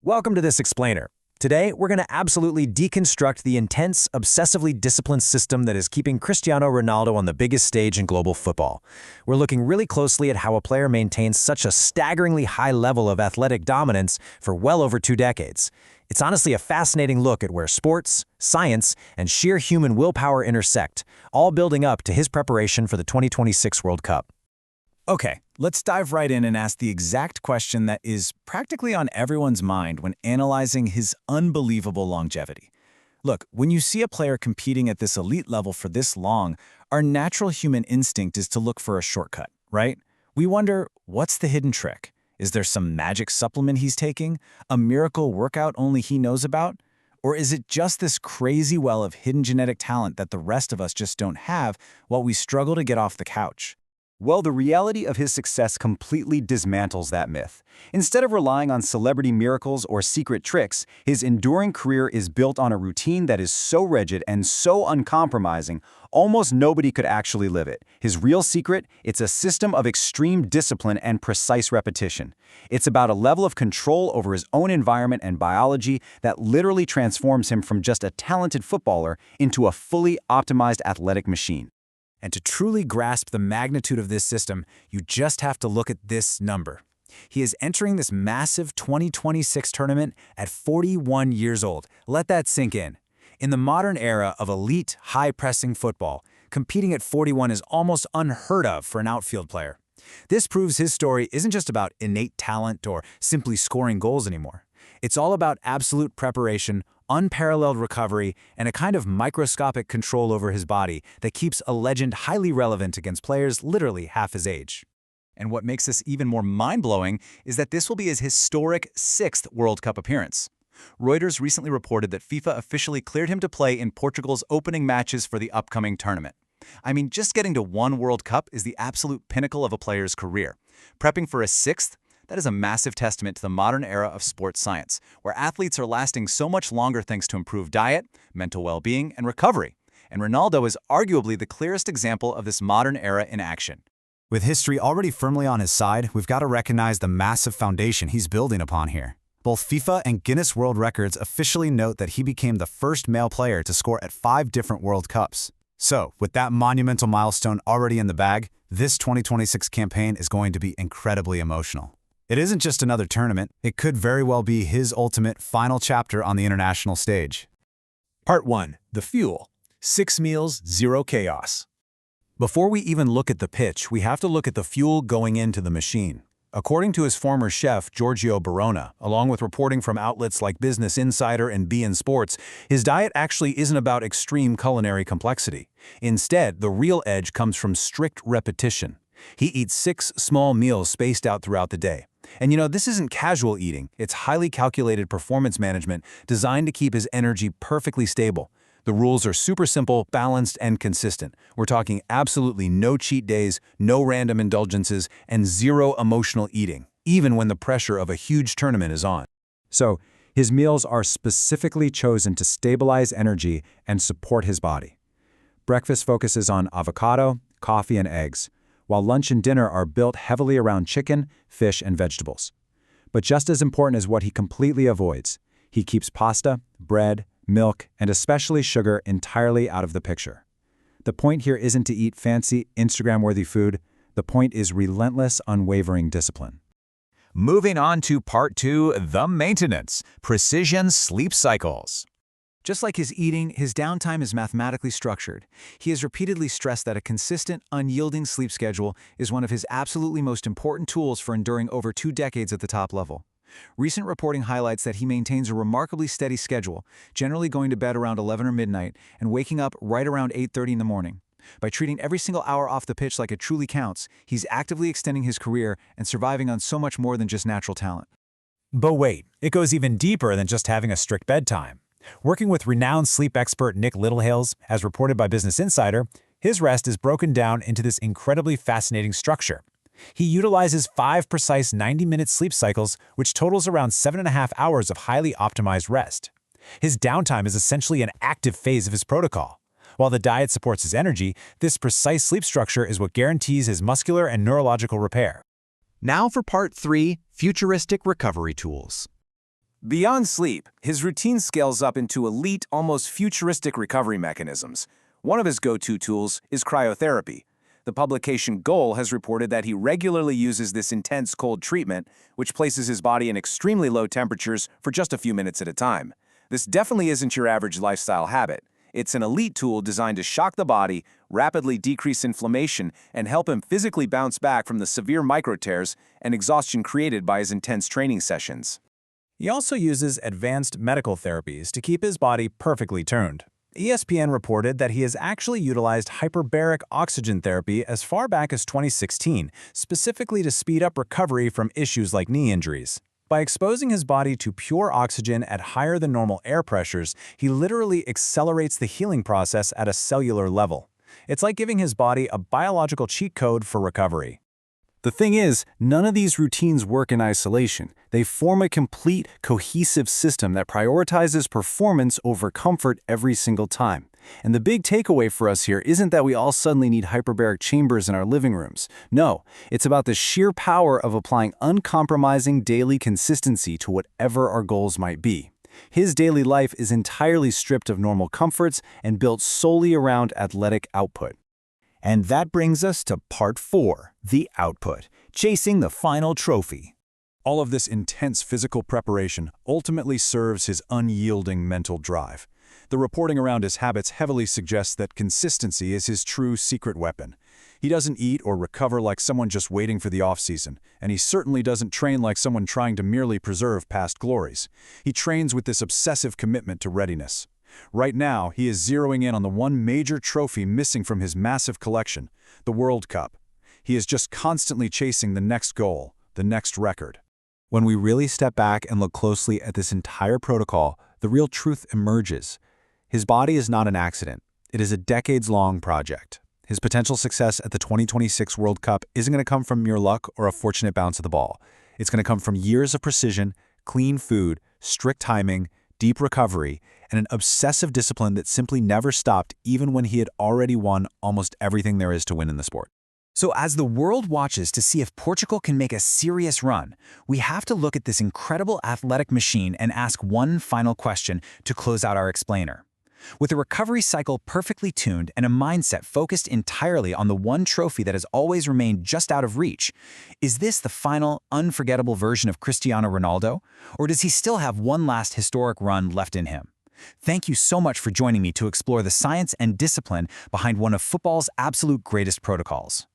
Welcome to this explainer. Today, we're going to absolutely deconstruct the intense, obsessively disciplined system that is keeping Cristiano Ronaldo on the biggest stage in global football. We're looking really closely at how a player maintains such a staggeringly high level of athletic dominance for well over 2 decades. It's honestly a fascinating look at where sports, science, and sheer human willpower intersect, all building up to his preparation for the 2026 World Cup. Okay, let's dive right in and ask the exact question that is practically on everyone's mind when analyzing his unbelievable longevity. Look, when you see a player competing at this elite level for this long, our natural human instinct is to look for a shortcut, right? We wonder, what's the hidden trick? Is there some magic supplement he's taking? A miracle workout only he knows about? Or is it just this crazy well of hidden genetic talent that the rest of us just don't have while we struggle to get off the couch? Well, the reality of his success completely dismantles that myth. Instead of relying on celebrity miracles or secret tricks, his enduring career is built on a routine that is so rigid and so uncompromising, almost nobody could actually live it. His real secret, it's a system of extreme discipline and precise repetition. It's about a level of control over his own environment and biology that literally transforms him from just a talented footballer into a fully optimized athletic machine. And to truly grasp the magnitude of this system, you just have to look at this number. He is entering this massive 2026 tournament at 41 years old. Let that sink in. In the modern era of elite, high-pressing football, competing at 41 is almost unheard of for an outfield player. This proves his story isn't just about innate talent or simply scoring goals anymore. It's all about absolute preparation, unparalleled recovery, and a kind of microscopic control over his body that keeps a legend highly relevant against players literally half his age. And what makes this even more mind-blowing is that this will be his historic 6th World Cup appearance. Reuters recently reported that FIFA officially cleared him to play in Portugal's opening matches for the upcoming tournament. I mean, just getting to one World Cup is the absolute pinnacle of a player's career. Prepping for a 6th? That is a massive testament to the modern era of sports science, where athletes are lasting so much longer thanks to improved diet, mental well-being, and recovery. And Ronaldo is arguably the clearest example of this modern era in action. With history already firmly on his side, we've got to recognize the massive foundation he's building upon here. Both FIFA and Guinness World Records officially note that he became the first male player to score at 5 different World Cups. So, with that monumental milestone already in the bag, this 2026 campaign is going to be incredibly emotional. It isn't just another tournament, it could very well be his ultimate final chapter on the international stage. Part 1. The Fuel. 6 meals, 0 chaos. Before we even look at the pitch, we have to look at the fuel going into the machine. According to his former chef, Giorgio Barona, along with reporting from outlets like Business Insider and beIN Sports, his diet actually isn't about extreme culinary complexity. Instead, the real edge comes from strict repetition. He eats 6 small meals spaced out throughout the day. And this isn't casual eating, it's highly calculated performance management designed to keep his energy perfectly stable. The rules are super simple, balanced, and consistent. We're talking absolutely no cheat days, no random indulgences, and 0 emotional eating, even when the pressure of a huge tournament is on. So, his meals are specifically chosen to stabilize energy and support his body. Breakfast focuses on avocado, coffee, and eggs, while lunch and dinner are built heavily around chicken, fish, and vegetables. But just as important is what he completely avoids. He keeps pasta, bread, milk, and especially sugar entirely out of the picture. The point here isn't to eat fancy, Instagram-worthy food. The point is relentless, unwavering discipline. Moving on to Part 2, the maintenance, precision sleep cycles. Just like his eating, his downtime is mathematically structured. He has repeatedly stressed that a consistent, unyielding sleep schedule is one of his absolutely most important tools for enduring over 2 decades at the top level. Recent reporting highlights that he maintains a remarkably steady schedule, generally going to bed around 11 or midnight and waking up right around 8:30 in the morning. By treating every single hour off the pitch like it truly counts, he's actively extending his career and surviving on so much more than just natural talent. But wait, it goes even deeper than just having a strict bedtime. Working with renowned sleep expert Nick Littlehales, as reported by Business Insider, his rest is broken down into this incredibly fascinating structure. He utilizes 5 precise 90-minute sleep cycles, which totals around 7.5 hours of highly optimized rest. His downtime is essentially an active phase of his protocol. While the diet supports his energy, this precise sleep structure is what guarantees his muscular and neurological repair. Now for Part 3, Futuristic Recovery Tools. Beyond sleep, his routine scales up into elite, almost futuristic recovery mechanisms. One of his go-to tools is cryotherapy. The publication Goal has reported that he regularly uses this intense cold treatment, which places his body in extremely low temperatures for just a few minutes at a time. This definitely isn't your average lifestyle habit. It's an elite tool designed to shock the body, rapidly decrease inflammation, and help him physically bounce back from the severe microtears and exhaustion created by his intense training sessions. He also uses advanced medical therapies to keep his body perfectly tuned. ESPN reported that he has actually utilized hyperbaric oxygen therapy as far back as 2016, specifically to speed up recovery from issues like knee injuries. By exposing his body to pure oxygen at higher than normal air pressures, he literally accelerates the healing process at a cellular level. It's like giving his body a biological cheat code for recovery. The thing is, none of these routines work in isolation. They form a complete, cohesive system that prioritizes performance over comfort every single time. And the big takeaway for us here isn't that we all suddenly need hyperbaric chambers in our living rooms. No, it's about the sheer power of applying uncompromising daily consistency to whatever our goals might be. His daily life is entirely stripped of normal comforts and built solely around athletic output. And that brings us to part 4, the output, chasing the final trophy. All of this intense physical preparation ultimately serves his unyielding mental drive. The reporting around his habits heavily suggests that consistency is his true secret weapon. He doesn't eat or recover like someone just waiting for the off-season, and he certainly doesn't train like someone trying to merely preserve past glories. He trains with this obsessive commitment to readiness. Right now, he is zeroing in on the one major trophy missing from his massive collection, the World Cup. He is just constantly chasing the next goal, the next record. When we really step back and look closely at this entire protocol, the real truth emerges. His body is not an accident. It is a decades-long project. His potential success at the 2026 World Cup isn't going to come from mere luck or a fortunate bounce of the ball. It's going to come from years of precision, clean food, strict timing, deep recovery, and an obsessive discipline that simply never stopped even when he had already won almost everything there is to win in the sport. So as the world watches to see if Portugal can make a serious run, we have to look at this incredible athletic machine and ask one final question to close out our explainer. With a recovery cycle perfectly tuned and a mindset focused entirely on the one trophy that has always remained just out of reach, is this the final, unforgettable version of Cristiano Ronaldo? Or does he still have one last historic run left in him? Thank you so much for joining me to explore the science and discipline behind one of football's absolute greatest protocols.